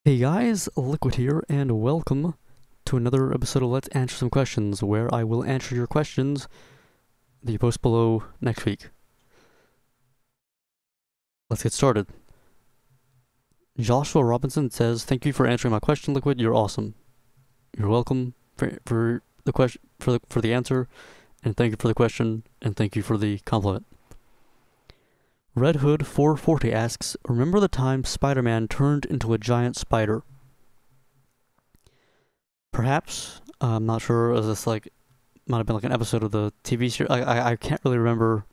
Hey guys, Liquid here, and welcome to another episode of Let's Answer Some Questions, where I will answer your questions that you post below next week. Let's get started. Joshua Robinson says, "Thank you for answering my question, Liquid. You're awesome. You're welcome for the question for the answer, and thank you for the question, and thank you for the compliment." Red Hood 440 asks, "Remember the time Spider-Man turned into a giant spider?" Perhaps. I'm not sure. Is this might have been like an episode of the TV series? I can't really remember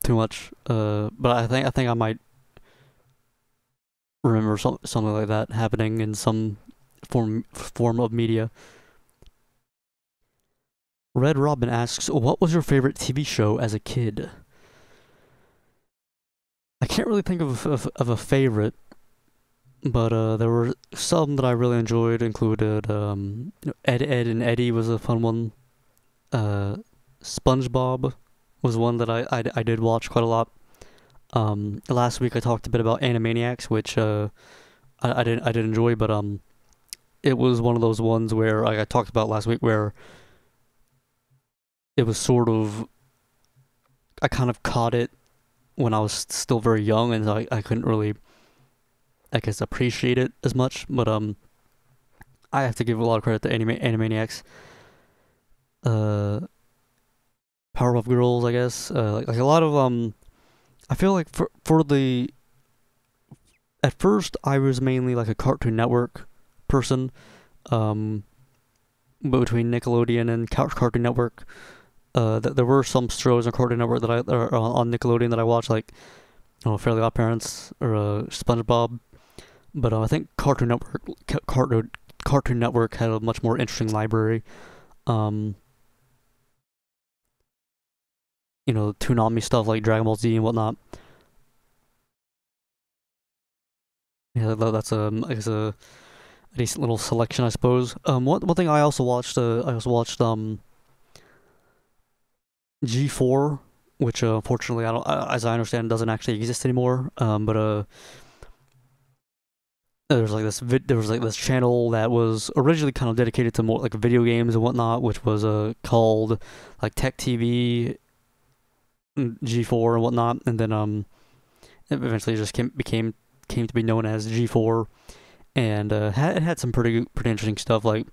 too much. But I think I might remember something like that happening in some form of media. Red Robin asks, "What was your favorite TV show as a kid?" I can't really think of a favorite, but there were some that I really enjoyed. Included Ed, Ed and Eddie was a fun one. SpongeBob was one that I did watch quite a lot. Last week I talked a bit about Animaniacs, which I did enjoy, but it was one of those ones where like I talked about last week, where it was sort of, I kind of caught it when I was still very young, and I couldn't really, I guess, appreciate it as much. But I have to give a lot of credit to Animaniacs. Uh, Powerpuff Girls, I guess. Like a lot of I feel like for the at first I was mainly like a Cartoon Network person, um, but between Nickelodeon and Cartoon Network, there were some shows on Cartoon Network that or on Nickelodeon that I watched, like, Fairly Odd Parents or SpongeBob. But I think Cartoon Network had a much more interesting library. Um, Toonami stuff like Dragon Ball Z and whatnot. Yeah, that's I guess a decent little selection, I suppose. One thing I also watched, G4, which unfortunately, I don't, as I understand, doesn't actually exist anymore. But there was like this channel that was originally kind of dedicated to more like video games and whatnot, which was called like Tech TV G4 and whatnot, and then it eventually just came to be known as G4, and it had some pretty interesting stuff, like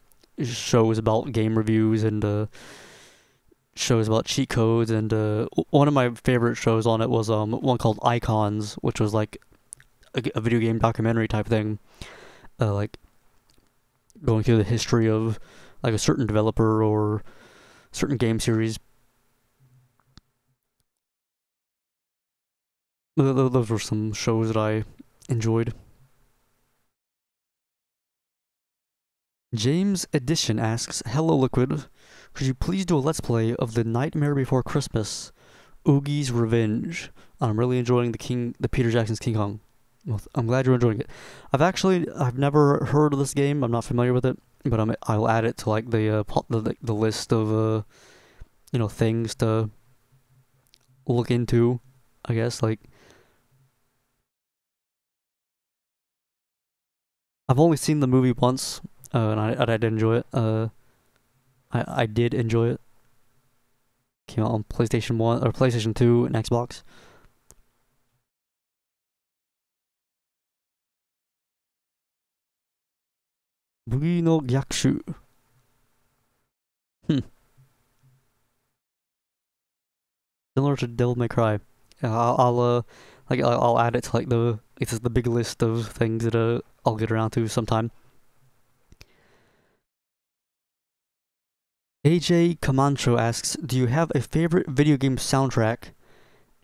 shows about game reviews and shows about cheat codes, and one of my favorite shows on it was one called Icons, which was like a video game documentary type thing, like going through the history of like a certain developer or certain game series. Those were some shows that I enjoyed. James Edition asks, "Hello, Liquid. Could you please do a Let's Play of The Nightmare Before Christmas, Oogie's Revenge? I'm really enjoying the Peter Jackson's King Kong." Well, I'm glad you're enjoying it. I've never heard of this game. I'm not familiar with it, but I'll add it to like the list of things to look into. I guess, like, I've only seen the movie once, and I did enjoy it. I did enjoy it. Came out on PlayStation 1 or PlayStation 2 and Xbox. Boogie no Gyakushu. Hmm. Similar to Devil May Cry. Yeah, I'll add it to like the big list of things that I'll get around to sometime. AJ Camacho asks, "Do you have a favorite video game soundtrack,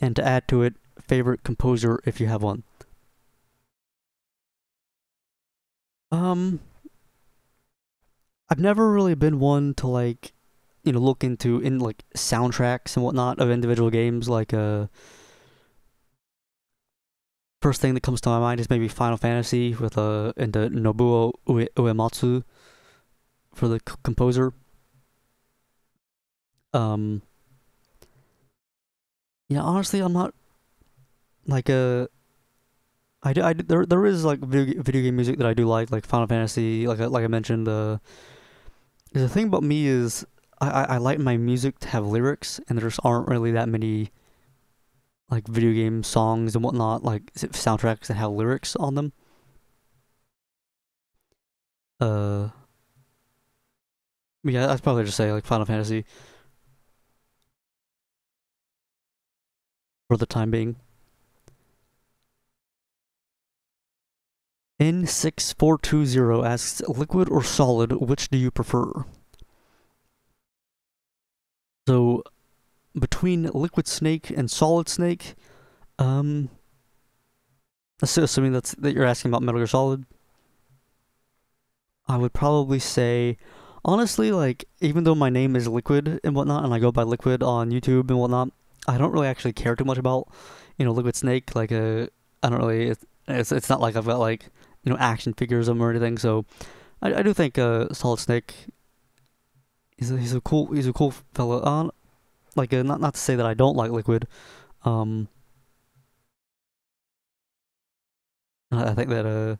and to add to it, favorite composer if you have one?" Um, I've never really been one to like, look into in like soundtracks and whatnot of individual games. Like, first thing that comes to my mind is maybe Final Fantasy with into Nobuo Uematsu for the composer. Um, yeah, honestly, I'm not like a There is like video game music that I do like Final Fantasy, like I mentioned. The thing about me is I like my music to have lyrics, and there just aren't really that many like video game songs and whatnot, like soundtracks that have lyrics on them. Uh, yeah, I'd probably just say like Final Fantasy for the time being. N6420 asks, liquid or solid, which do you prefer? So, between Liquid Snake and Solid Snake, um, assuming that you're asking about Metal Gear Solid, I would probably say, honestly, like, even though my name is Liquid and whatnot, and I go by Liquid on YouTube and whatnot, I don't really actually care too much about, Liquid Snake. Like, I don't really, it's not like I've got, like, action figures of him or anything, so I do think, Solid Snake, he's a cool fellow. Like, not to say that I don't like Liquid, um, I think that,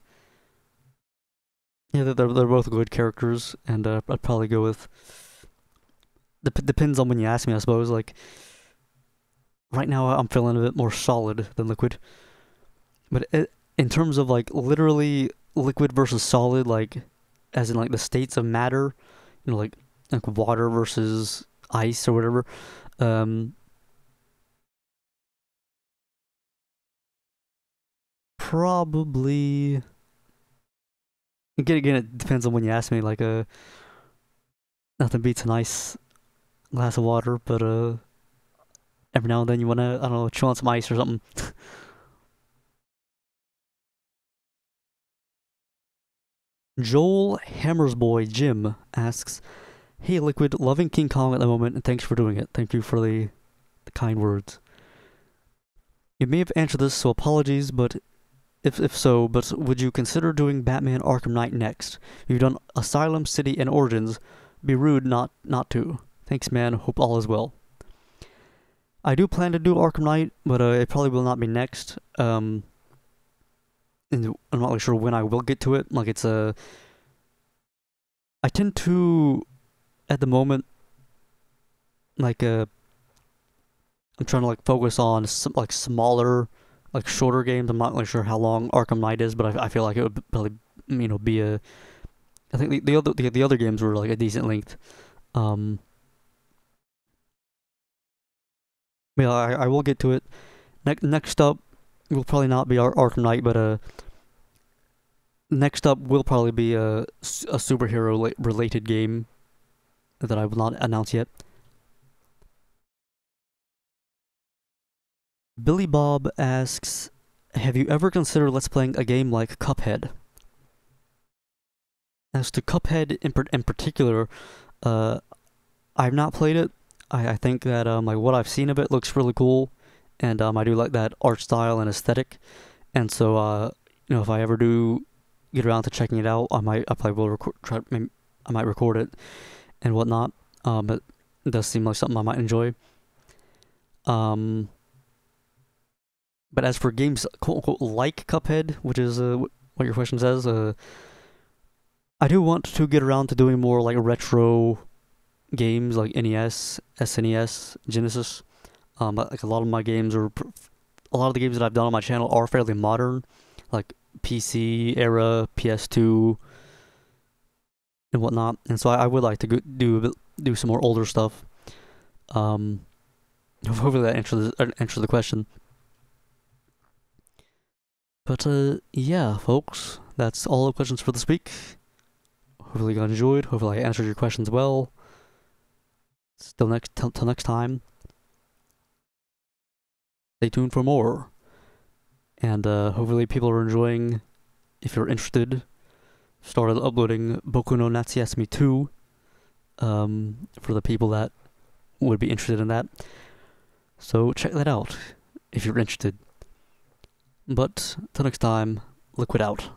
yeah, they're both good characters, and I'd probably go with. Depends on when you ask me, I suppose. Like right now, I'm feeling a bit more solid than liquid, but in terms of like literally liquid versus solid, like as in like the states of matter, like water versus ice or whatever. Um, Probably. Again, it depends on when you ask me. Like, nothing beats a nice glass of water, but every now and then you wanna, I don't know, chill on some ice or something. Joel Hammersboy Jim asks, "Hey Liquid, loving King Kong at the moment, and thanks for doing it. Thank you for the kind words. You may have answered this, so apologies, but if so, but would you consider doing Batman Arkham Knight next? You've done Asylum, City, and Origins. Be rude not to. Thanks, man. Hope all is well." I do plan to do Arkham Knight, but it probably will not be next. And I'm not really sure when I will get to it. Like I tend to, at the moment, like I'm trying to like focus on some like smaller, like shorter games. I'm not really sure how long Arkham Knight is, but I feel like it would probably be a. I think the other games were like a decent length. Um, yeah, I will get to it. Next up will probably not be Arkham Knight, but next up will probably be a superhero related game that I will not announce yet. Billy Bob asks, "Have you ever considered let's playing a game like Cuphead?" As to Cuphead in particular, uh, I've not played it. I think that like what I've seen of it looks really cool, and I do like that art style and aesthetic. And so if I ever do get around to checking it out, I probably will I might record it and whatnot. But it does seem like something I might enjoy. Um, but as for games quote unquote like Cuphead, which is what your question says, I do want to get around to doing more like retro games like NES, SNES, Genesis. Like a lot of the games that I've done on my channel are fairly modern, like PC era, PS2, and whatnot. And so I would like to do some more older stuff. Hopefully that answers the question. But yeah, folks, that's all the questions for this week. Hopefully you enjoyed. Hopefully I answered your questions well. Till next time. Stay tuned for more. And hopefully people are enjoying. If you're interested, started uploading Boku no Natsuasumi 2 for the people that would be interested in that. So check that out if you're interested. But till next time, Liquid out.